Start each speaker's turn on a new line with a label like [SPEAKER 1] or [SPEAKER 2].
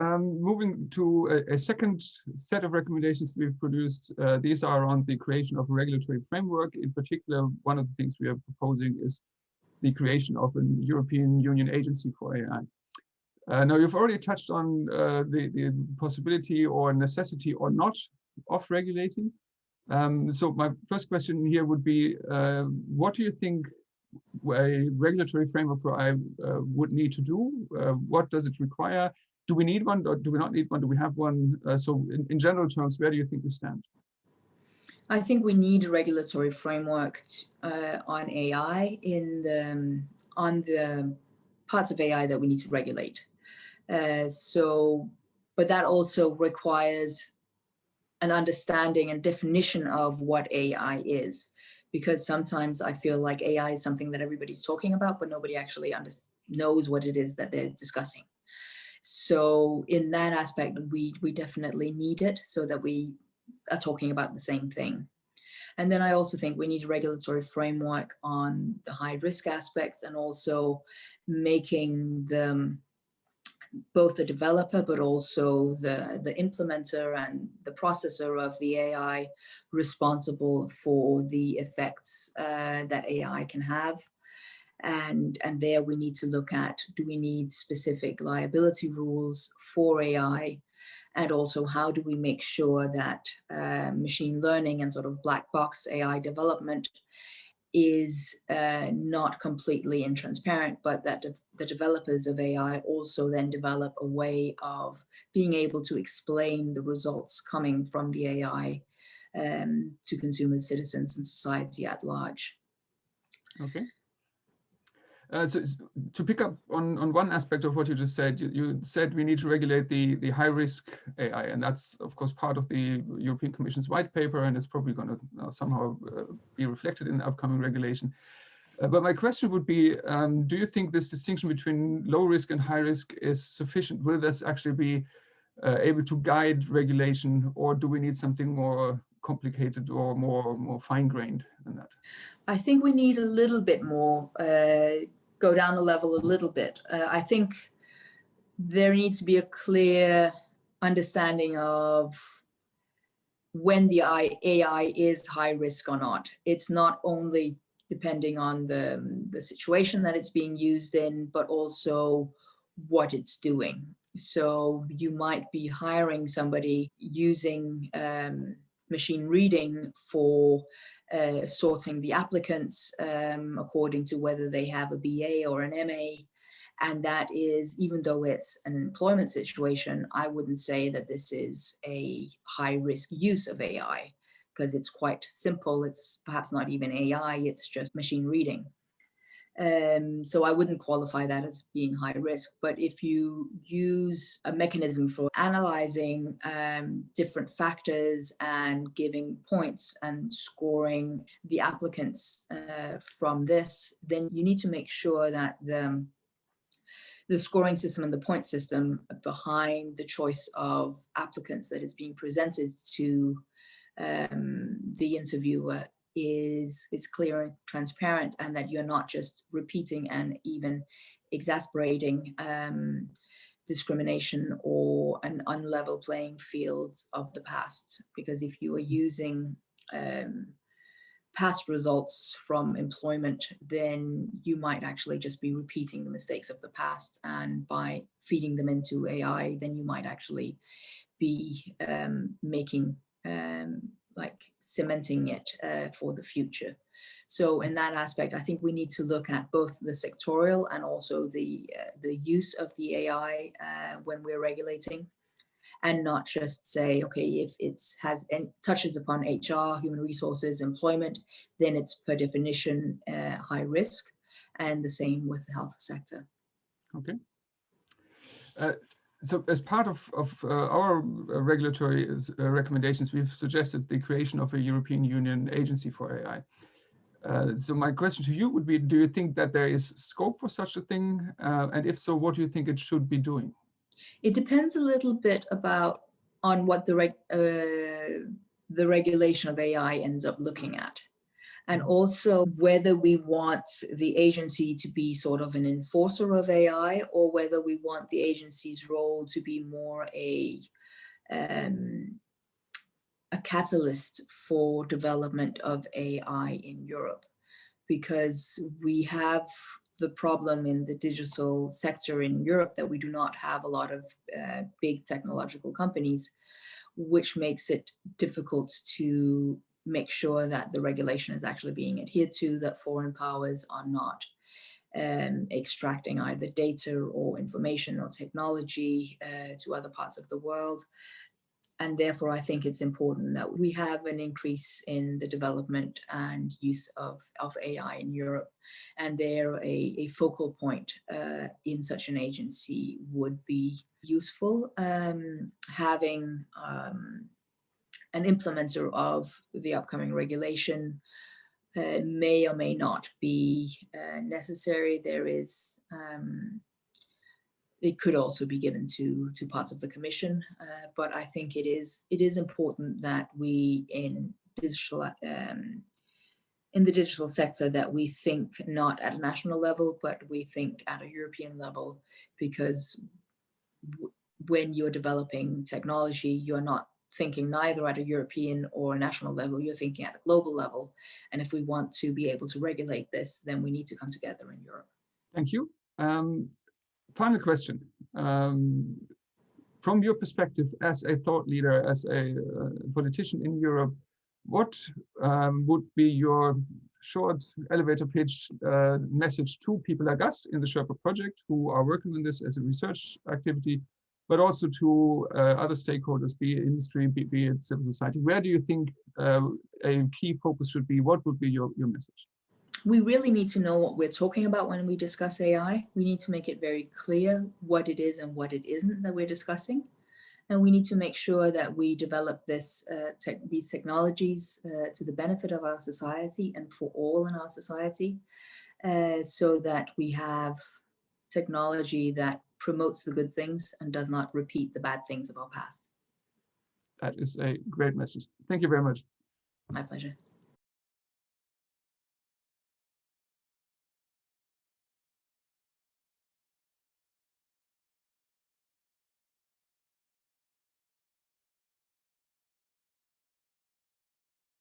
[SPEAKER 1] Moving to a second set of recommendations we've produced, these are around the creation of a regulatory framework. In particular, one of the things we are proposing is the creation of a European Union agency for AI. Now, you've already touched on the possibility or necessity or not of regulating. So my first question here would be, what do you think a regulatory framework for AI would need to do? What does it require? Do we need one or do we not need one? Do we have one? So in general terms, where do you think we stand?
[SPEAKER 2] I think we need a regulatory framework on AI on the parts of AI that we need to regulate. But that also requires an understanding and definition of what AI is, because sometimes I feel like AI is something that everybody's talking about, but nobody actually knows what it is that they're discussing. So in that aspect, we definitely need it so that we are talking about the same thing. And then I also think we need a regulatory framework on the high risk aspects, and also making them both the developer, but also the implementer and the processor of the AI responsible for the effects that AI can have. And there we need to look at, do we need specific liability rules for AI? And also, how do we make sure that machine learning and sort of black box AI development is not completely intransparent, but that the developers of AI also then develop a way of being able to explain the results coming from the AI to consumers, citizens, and society at large.
[SPEAKER 1] Okay. So to pick up on one aspect of what you just said, you said we need to regulate the high risk AI, and that's of course part of the European Commission's white paper, and it's probably going to somehow be reflected in the upcoming regulation. But my question would be, do you think this distinction between low risk and high risk is sufficient? Will this actually be able to guide regulation, or do we need something more complicated or more fine-grained than that?
[SPEAKER 2] I think we need a little bit more, go down a level a little bit. I think there needs to be a clear understanding of when the AI is high risk or not. It's not only depending on the situation that it's being used in, but also what it's doing. So you might be hiring somebody using machine reading for sorting the applicants according to whether they have a BA or an MA. And that is, even though it's an employment situation, I wouldn't say that this is a high risk use of AI, because it's quite simple. It's perhaps not even AI, it's just machine reading. So I wouldn't qualify that as being high risk. But if you use a mechanism for analyzing different factors and giving points and scoring the applicants from this, then you need to make sure that the scoring system and the point system behind the choice of applicants that is being presented to the interviewer is clear and transparent, and that you're not just repeating and even exasperating discrimination or an unlevel playing field of the past. Because if you are using past results from employment, then you might actually just be repeating the mistakes of the past, and by feeding them into AI, then you might actually be making like cementing it for the future. So in that aspect, I think we need to look at both the sectorial and also the use of the AI when we're regulating, and not just say, okay, if it touches upon HR, human resources, employment, then it's per definition high risk, and the same with the health sector.
[SPEAKER 1] Okay. So as part of our regulatory recommendations, we've suggested the creation of a European Union agency for AI. So my question to you would be, do you think that there is scope for such a thing? And if so, what do you think it should be doing?
[SPEAKER 2] It depends a little bit on what the regulation of AI ends up looking at. and also whether we want the agency to be sort of an enforcer of AI, or whether we want the agency's role to be more a catalyst for development of AI in Europe. Because we have the problem in the digital sector in Europe that we do not have a lot of big technological companies, which makes it difficult to make sure that the regulation is actually being adhered to, that foreign powers are not extracting either data or information or technology to other parts of the world. And therefore, I think it's important that we have an increase in the development and use of AI in Europe. And there, a focal point in such an agency would be useful. Having an implementer of the upcoming regulation may or may not be necessary. There is it could also be given to parts of the Commission, but I think it is important that we in the digital sector that we think not at a national level, but we think at a European level, because when you're developing technology, you're not thinking neither at a European or a national level, you're thinking at a global level. And if we want to be able to regulate this, then we need to come together in Europe.
[SPEAKER 1] Thank you. Final question. From your perspective as a thought leader, as a politician in Europe, what would be your short elevator pitch message to people like us in the SHERPA project who are working on this as a research activity, but also to other stakeholders, be it industry, be it civil society? Where do you think a key focus should be? What would be your message?
[SPEAKER 2] We really need to know what we're talking about when we discuss AI. We need to make it very clear what it is and what it isn't that we're discussing. And we need to make sure that we develop these technologies to the benefit of our society and for all in our society, so that we have technology that promotes the good things and does not repeat the bad things of our past.
[SPEAKER 1] That is a great message. Thank you very much.
[SPEAKER 2] My pleasure.